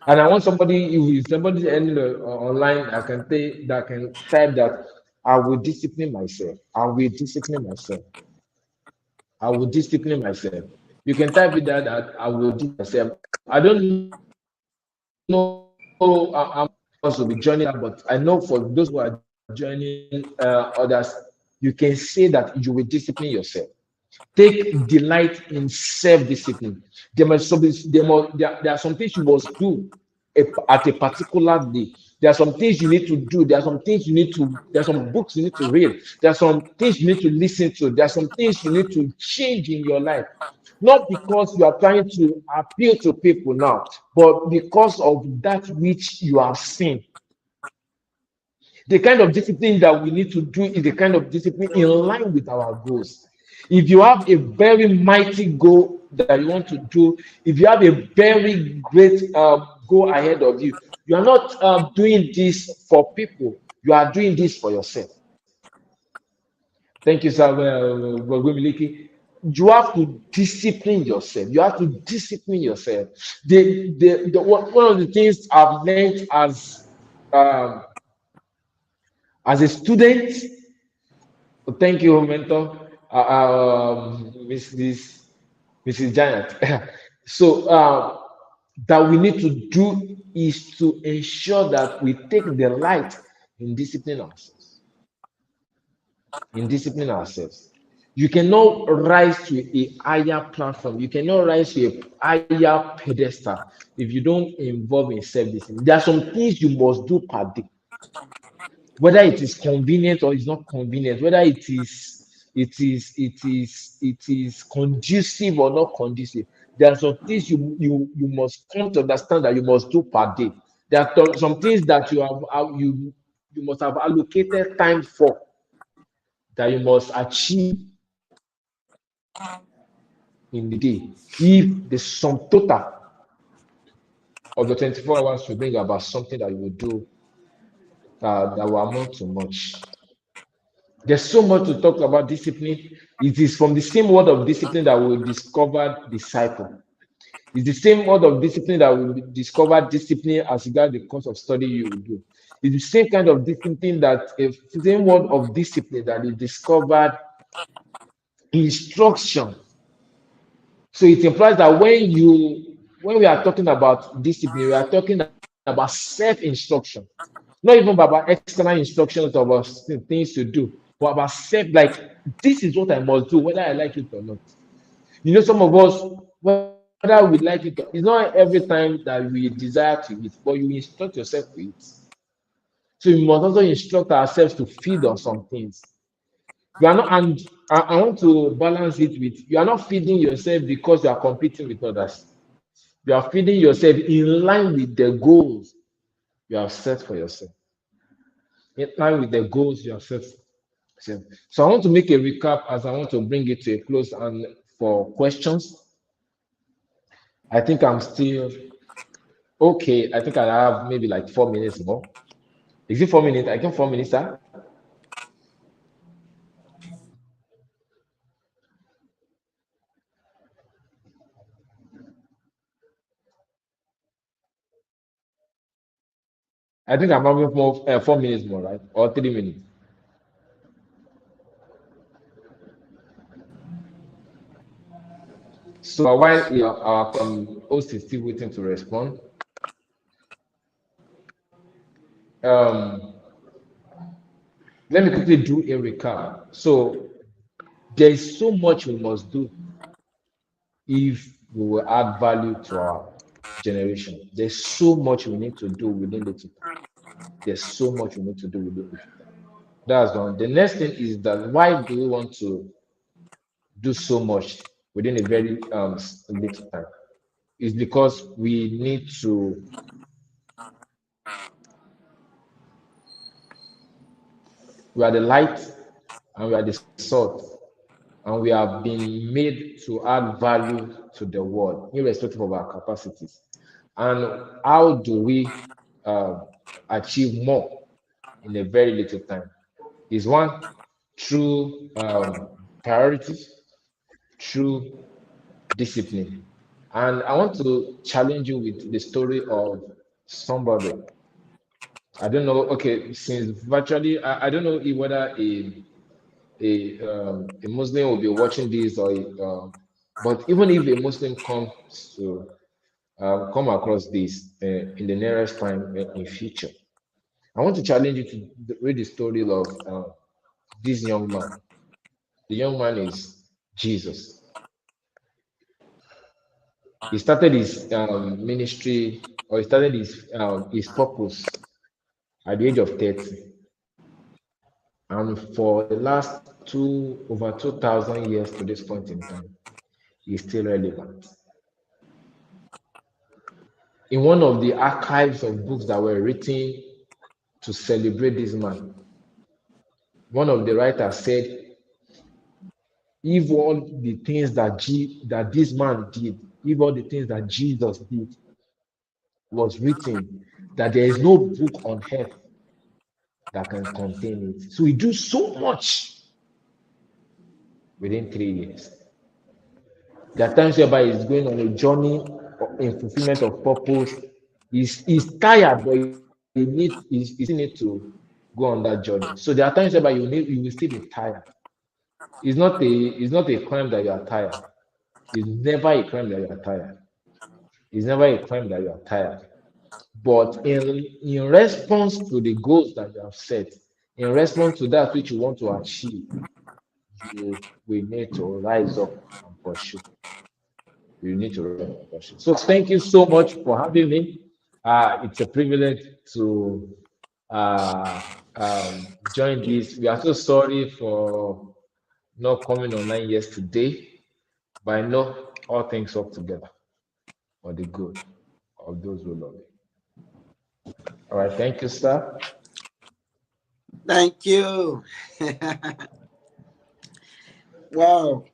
And I want somebody, if somebody online, I can say that can type that I will discipline myself. I will discipline myself. I will discipline myself. You can type it that I will discipline myself. I don't know. I'm also be joining that, but I know for those who are joining others, you can say that you will discipline yourself. Take delight in self-discipline. There are some things you must do at a particular day. There are some things you need to do. There are some things you need to. There are some books you need to read. There are some things you need to listen to. There are some things you need to change in your life. Not because you are trying to appeal to people now, but because of that which you have seen. The kind of discipline that we need to do is the kind of discipline in line with our goals. If you have a very mighty goal that you want to do, if you have a very great goal ahead of you, you are not doing this for people, you are doing this for yourself. Thank you, sir. Gwemiliki. You have to discipline yourself. You have to discipline yourself. One of the things I've learned um, as a student. Thank you, mentor, Mrs. Giant. So that we need to do is to ensure that we take the light in discipline ourselves. In discipline ourselves. You cannot rise to a higher platform. You cannot rise to a higher pedestal if you don't involve in self-discipline. There are some things you must do per day, whether it is convenient or it's not convenient, whether it is conducive or not conducive. There are some things you must come to understand that you must do per day. There are some things that you must have allocated time for, that you must achieve in the day. If the sum total of the 24 hours will bring about something that you will do that will amount to much. There's so much to talk about discipline. It is from the same word of discipline that we discovered disciple. It's the same word of discipline that we discovered discipline as regard the course of study you will do. It's the same kind of discipline that same word of discipline that is discovered instruction. So it implies that when we are talking about discipline, we are talking about self-instruction. Not even about external instructions of things to do, but about self, like this is what I must do, whether I like it or not. Some of us, whether we like it, it's not every time that we desire to eat, but you instruct yourself to eat. So we must also instruct ourselves to feed on some things. You are not, and I want to balance it with you are not feeding yourself because you are competing with others. You are feeding yourself in line with the goals you have set for yourself. In line with the goals you have set for yourself. So I want to make a recap as I want to bring it to a close. And for questions, I think I'm still okay. I think I have maybe like 4 minutes more. Is it 4 minutes? I can 4 minutes, sir. I think I'm having 4 minutes more, right? Or 3 minutes. So while our host is still waiting to respond, um, let me quickly do a recap. So there is so much we must do if we will add value to our generation. There's so much we need to do within the team. There's so much we need to do within the team. That's one. The next thing is that why do we want to do so much within a very little time? It's because we are the light and we are the salt and we have been made to add value to the world, irrespective of our capacities. And how do we achieve more in a very little time? Is one through priority, through discipline. And I want to challenge you with the story of somebody. I don't know. Okay, since virtually, I don't know whether a Muslim will be watching this but even if a Muslim comes to come across this in the nearest time in future, I want to challenge you to read the story of this young man. The young man is Jesus. He started his ministry, or he started his purpose at the age of 30, and for the last over 2,000 years to this point in time, he's still relevant. In one of the archives of books that were written to celebrate this man, one of the writers said, if all the things that this man did, if all the things that Jesus did was written, that there is no book on earth that can contain it. So he do so much within 3 years. There are times whereby he's going on a journey in fulfillment of purpose. He's tired, but he still need to go on that journey. So there are times whereby you will still be tired. It's not a crime that you are tired. It's never a crime that you are tired. It's never a crime that you are tired. But in response to the goals that you have set, in response to that which you want to achieve, you will need to rise up and pursue. You need to rise up and pursue. So thank you so much for having me. It's a privilege to uh, join this. We are so sorry for not coming online yesterday, but I know all things work together for the good of those who love you. All right, thank you, sir. Thank you. Wow.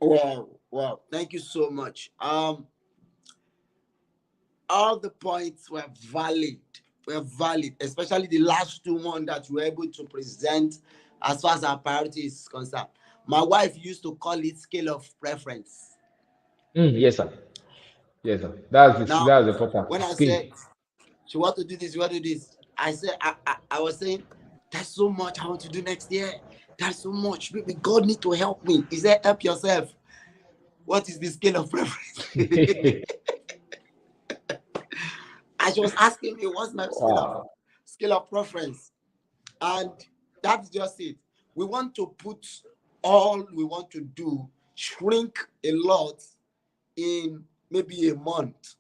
Wow. Wow. Thank you so much. All the points were valid. Were valid, especially the last two ones that we were able to present as far as our priority is concerned. My wife used to call it scale of preference. Yes, sir. Yes, sir. Now, That's important. when I Skill. said she want to do this, you want to do this, I said I was saying that's so much I want to do next year. That's so much. Maybe God need to help me. He said, help yourself. What is the scale of preference? And she was asking me, what's my Wow. scale of preference? And that's just it. We want to put all we want to do, shrink a lot in maybe a month.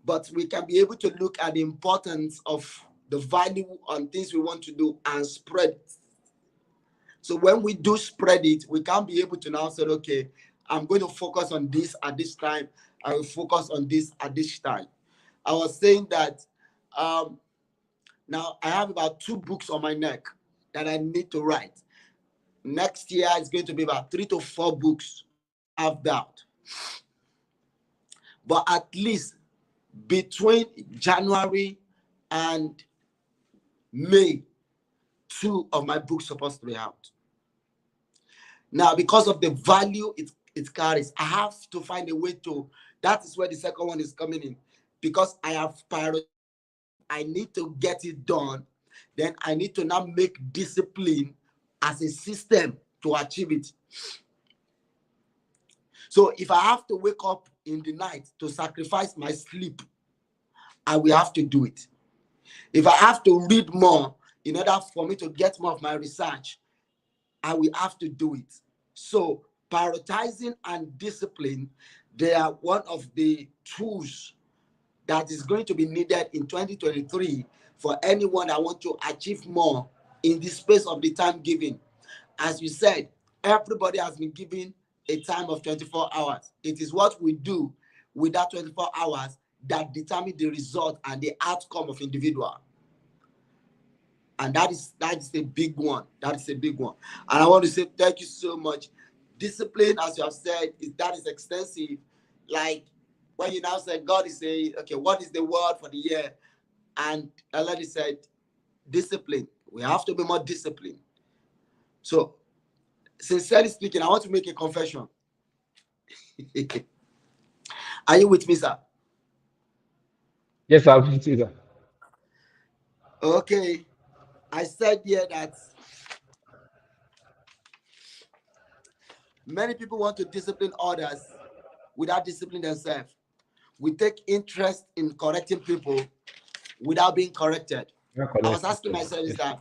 But we can be able to look at the importance of the value on things we want to do and spread it. So when we do spread it, we can be able to now say, okay, I'm going to focus on this at this time. I will focus on this at this time. I was saying that now I have about 2 books on my neck that I need to write. Next year it's going to be about 3 to 4 books. I don't have doubt. But at least between January and May, 2 of my books supposed to be out. Now, because of the value it carries, I have to find a way to. That is where the second one is coming in, because I have prioritized. I need to get it done. Then I need to now make discipline as a system to achieve it. So if I have to wake up in the night to sacrifice my sleep, I will have to do it. If I have to read more in order for me to get more of my research, I will have to do it. So prioritizing and discipline, they are one of the tools that is going to be needed in 2023 for anyone that want to achieve more in the space of the time given. As you said, everybody has been given a time of 24 hours. It is what we do with that 24 hours that determine the result and the outcome of individual. And that is a big one. That is a big one. And I want to say thank you so much. Discipline, as you have said, that is extensive. Like when you now said God is saying, okay, what is the word for the year? And Elodie said, discipline. We have to be more disciplined. So, sincerely speaking, I want to make a confession. Are you with me, sir? Yes, I'll see that. Okay. I said here that many people want to discipline others without disciplining themselves. We take interest in correcting people without being corrected. Not I was correct. asking myself is Yes, that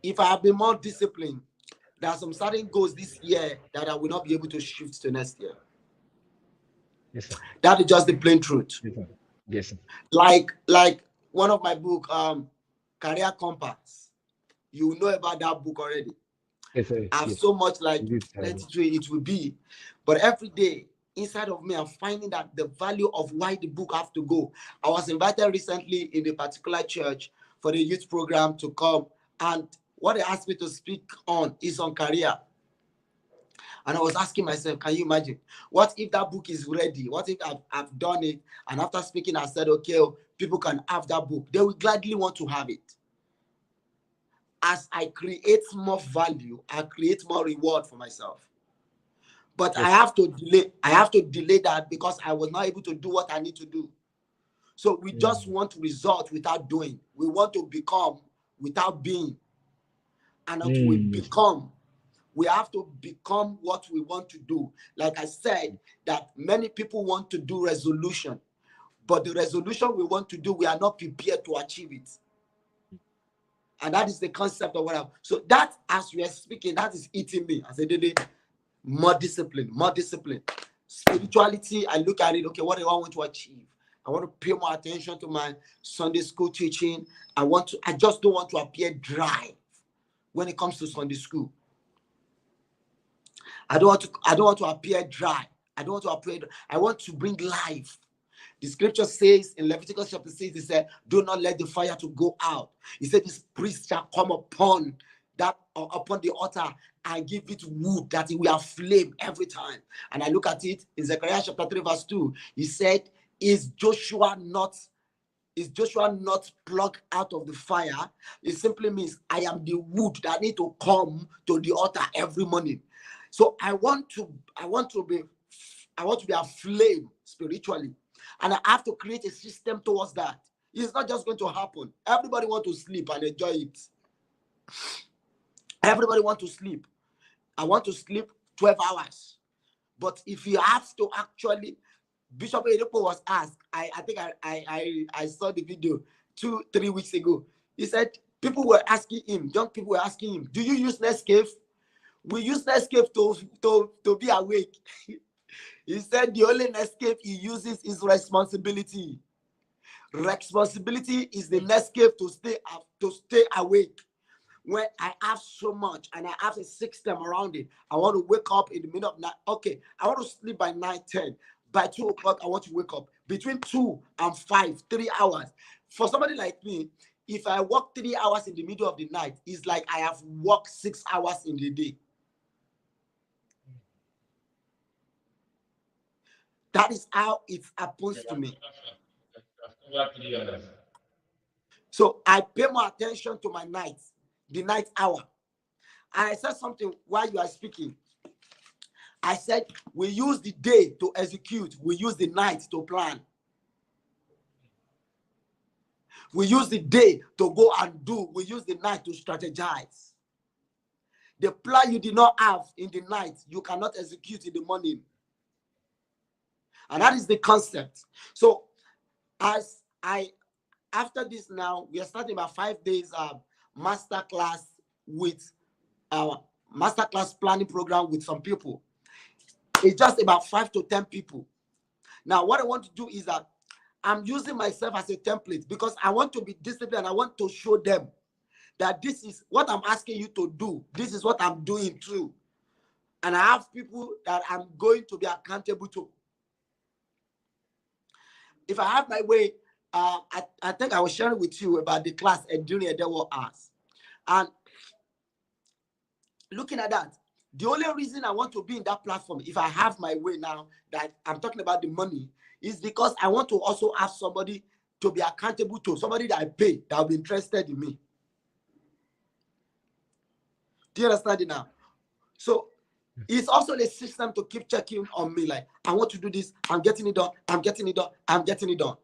if I have been more disciplined, there are some certain goals this year that I will not be able to shift to next year. yes, sir. That is just the plain truth. Yes, sir. Yes, sir. Like one of my book, Career Compass. You know about that book already. Yes, sir. I have Yes. so much like It is. let it will be, but every day inside of me, I'm finding that the value of why the book have to go. I was invited recently in a particular church for the youth program to come, and what they asked me to speak on is on career. And I was asking myself, can you imagine? What if that book is ready? What if I've done it? And after speaking, I said, okay, oh, people can have that book. They will gladly want to have it. As I create more value, I create more reward for myself. But I Yes. have to delay. I have to delay that because I was not able to do what I need to do. So we just Mm. want result without doing. We want to become without being. And until we Mm. Yes. become, we have to become what we want to do. Like I said, that many people want to do resolution, but the resolution we want to do, we are not prepared to achieve it. And that is the concept of what I'm. So that, as we are speaking, that is eating me. I said, more discipline, more discipline. Spirituality, I look at it, okay, what do I want to achieve? I want to pay more attention to my Sunday school teaching. I just don't want to appear dry when it comes to Sunday school. I don't want to appear dry. I don't want to appear, I want to bring life. The scripture says in Leviticus chapter 6, it said, do not let the fire to go out. He said, this priest shall come upon upon the altar and give it wood that it will have flame every time. And I look at it in Zechariah chapter 3, verse 2. He said, Is Joshua not plucked out of the fire? It simply means I am the wood that need to come to the altar every morning. So I want to be aflame spiritually. And I have to create a system towards that. It's not just going to happen. Everybody want to sleep and enjoy it. Everybody want to sleep. I want to sleep 12 hours. But if you have to actually, Bishop Edepo was asked, I think I saw the video 2-3 weeks ago. He said people were asking him, young people were asking him, do you use Nescafe? We use Nescafe to be awake. He said the only Nescafe he uses is responsibility. Responsibility is the Nescafe to stay awake. When I have so much and I have a system around it, I want to wake up in the middle of night. Okay, I want to sleep by 9, 10. By 2 o'clock, I want to wake up. Between 2 and 5, 3 hours. For somebody like me, if I work 3 hours in the middle of the night, it's like I have worked 6 hours in the day. That is how it happens to me. So I pay more attention to my night, the night hour. And I said something while you are speaking. I said, we use the day to execute. We use the night to plan. We use the day to go and do. We use the night to strategize. The plan you did not have in the night, you cannot execute in the morning. And that is the concept. So as I, after this now, we are starting about 5 days master class with our masterclass planning program with some people. It's just about 5 to 10 people. Now, what I want to do is that I'm using myself as a template because I want to be disciplined. I want to show them that this is what I'm asking you to do. This is what I'm doing too. And I have people that I'm going to be accountable to. If I have my way, I think I was sharing with you about the class during the war hours. And looking at that, the only reason I want to be in that platform, if I have my way now, that I'm talking about the money, is because I want to also have somebody to be accountable to, somebody that I pay that will be interested in me. Do you understand it now? So it's also the system to keep checking on me, like, I want to do this, I'm getting it done, I'm getting it done, I'm getting it done.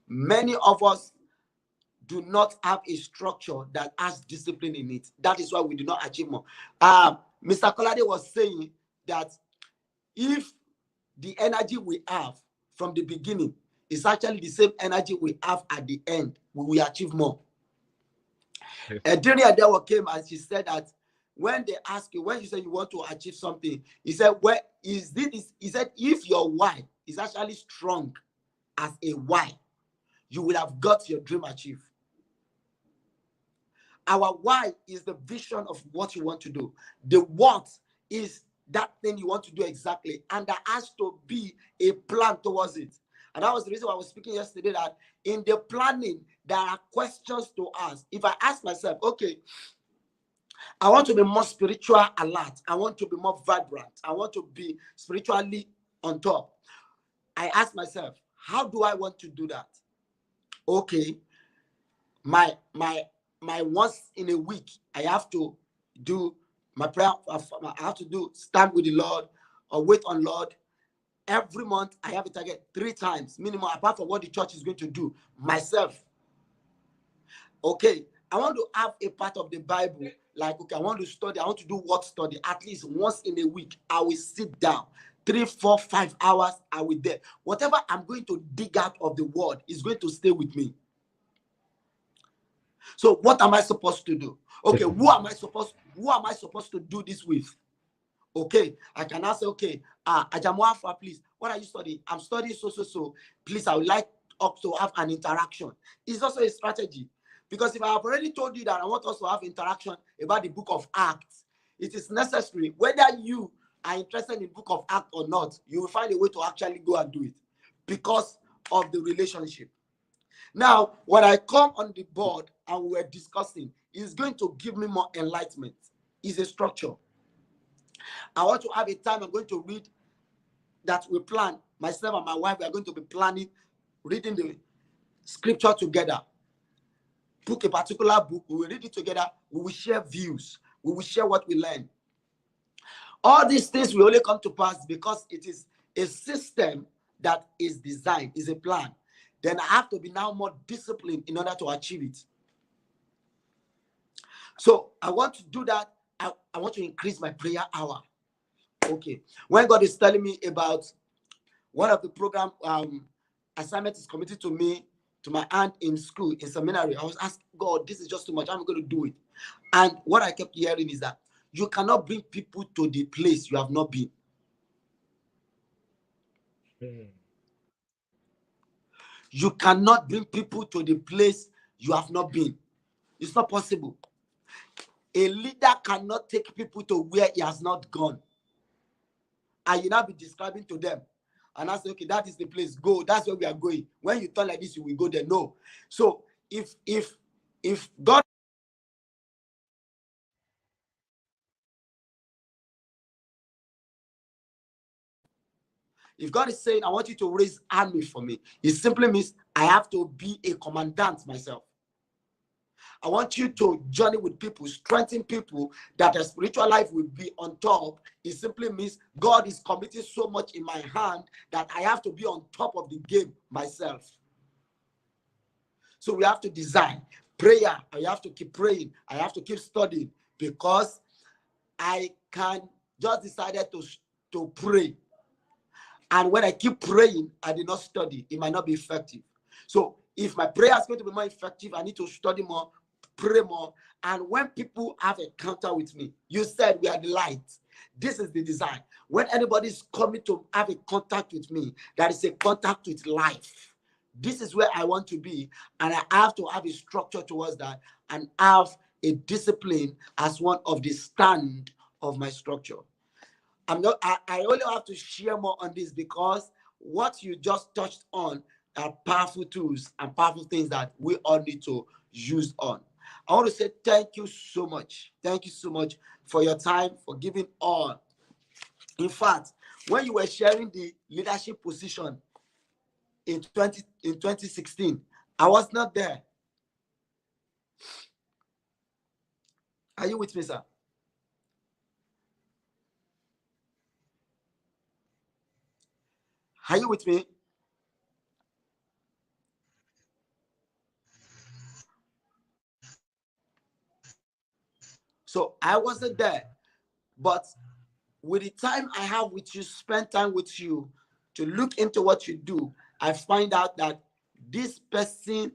Many of us do not have a structure that has discipline in it. That is why we do not achieve more. Mr. Kolade was saying that if the energy we have from the beginning is actually the same energy we have at the end, we will achieve more. Yes. During Adewa came and she said that when they ask you, when you say you want to achieve something, he said, where is this? He said, if your why is actually strong as a why, you will have got your dream achieved. Our why is the vision of what you want to do. The what is that thing you want to do exactly. And there has to be a plan towards it. And that was the reason why I was speaking yesterday, that in the planning, there are questions to ask. If I ask myself, okay, I want to be more spiritual alert. I want to be more vibrant. I want to be spiritually on top. I ask myself, how do I want to do that? Okay, my once in a week, I have to do my prayer. I have to do stand with the Lord or wait on Lord. Every month, I have a target 3 times minimum, apart from what the church is going to do myself. Okay, I want to have a part of the Bible. Like, okay, I want to study. I want to do what study at least once in a week. I will sit down 3, 4, 5 hours. I will there. Whatever I'm going to dig out of the word is going to stay with me. So what am I supposed to do? Okay, who am I supposed to do this with? Okay, I can ask, okay, Ajamu, please, what are you studying? I'm studying so. Please, I would like us to have an interaction. It's also a strategy. Because if I have already told you that I want us to have interaction about the book of Acts, it is necessary, whether you are interested in the book of Acts or not, you will find a way to actually go and do it because of the relationship. Now, when I come on the board and we're discussing, it's going to give me more enlightenment. It's a structure. I want to have a time I'm going to read that we plan. Myself and my wife, we are going to be planning, reading the scripture together. Book a particular book, we will read it together, we will share views, we will share what we learn. All these things will only come to pass because it is a system that is designed, is a plan. Then I have to be now more disciplined in order to achieve it. So I want to do that. I want to increase my prayer hour. Okay. When God is telling me about one of the program assignment is committed to me, to my aunt in school, in seminary, I was asking God, this is just too much. I'm going to do it. And what I kept hearing is that you cannot bring people to the place you have not been. You cannot bring people to the place you have not been. It's not possible. A leader cannot take people to where he has not gone. And you now be describing to them. And I say, okay, that is the place. Go. That's where we are going. When you turn like this, you will go there. No. So if God, if God is saying, I want you to raise army for me, it simply means I have to be a commandant myself. I want you to journey with people, strengthen people, that their spiritual life will be on top. It simply means God is committing so much in my hand that I have to be on top of the game myself. So we have to design prayer. I have to keep praying. I have to keep studying, because I can just decided to pray. And when I keep praying, I did not study. It might not be effective. So if my prayer is going to be more effective, I need to study more, pray more. And when people have a encounter with me, you said we are the light. This is the design. When anybody is coming to have a contact with me, that is a contact with life. This is where I want to be. And I have to have a structure towards that and have a discipline as one of the stand of my structure. I only have to share more on this because what you just touched on are powerful tools and powerful things that we all need to use on. I want to say thank you so much. Thank you so much for your time, for giving all. In fact, when you were sharing the leadership position in 2016, I was not there. Are you with me, sir? Are you with me? So I wasn't there. But with the time I have with you, spend time with you to look into what you do, I find out that this person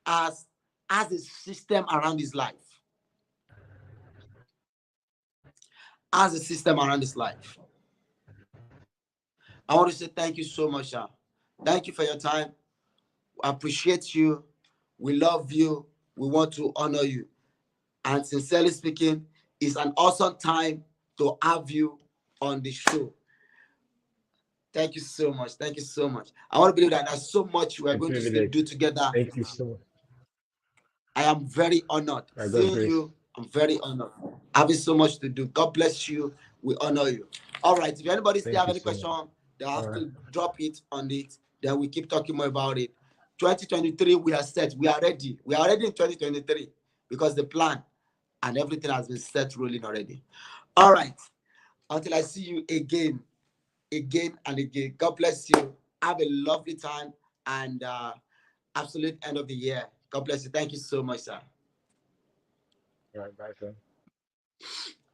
has has a system around his life. Has a system around his life. I want to say thank you so much, sir. Thank you for your time. I appreciate you. We love you. We want to honor you. And sincerely speaking, it's an awesome time to have you on the show. Thank you so much. Thank you so much. I want to believe that there's so much we are A going to still privilege. do together. Thank you so much. I am very honored By God's seeing grace. you. I'm very honored. Having so much to do. God bless you. We honor you. All right. If anybody still Thank have you any so much. question, they All have right. to drop it on it. Then we keep talking more about it. 2023, we are set. We are ready. We are ready in 2023 because the plan and everything has been set rolling already. All right. Until I see you again and again. God bless you. Have a lovely time and absolute end of the year. God bless you. Thank you so much, sir. All right. Bye, sir.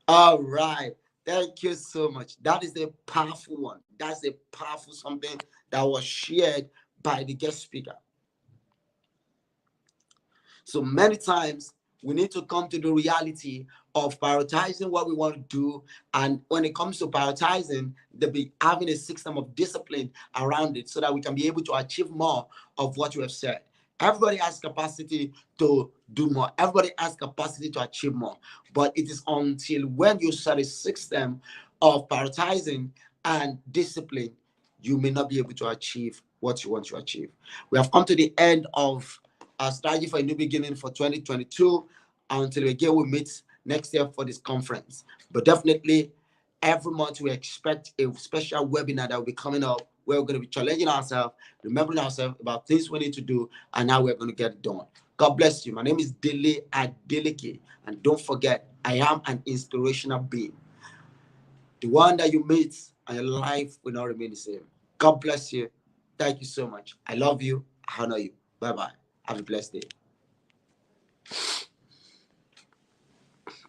All right. Thank you so much. That is a powerful one. That's a powerful something that was shared by the guest speaker. So many times we need to come to the reality of prioritizing what we want to do. And when it comes to prioritizing, there be having a system of discipline around it so that we can be able to achieve more of what you have said. Everybody has capacity to do more. Everybody has capacity to achieve more. But it is until when you set a system of prioritizing and discipline, you may not be able to achieve what you want to achieve. We have come to the end of our strategy for a new beginning for 2022 until again we meet next year for this conference. But definitely every month we expect a special webinar that will be coming up where we're going to be challenging ourselves, remembering ourselves about things we need to do and how we're going to get it done. God bless you. My name is Dele Adeleke, and don't forget, I am an inspirational being. The one that you meet and your life will not remain the same. God bless you. Thank you so much. I love you. I honor you. Bye bye. Have a blessed day.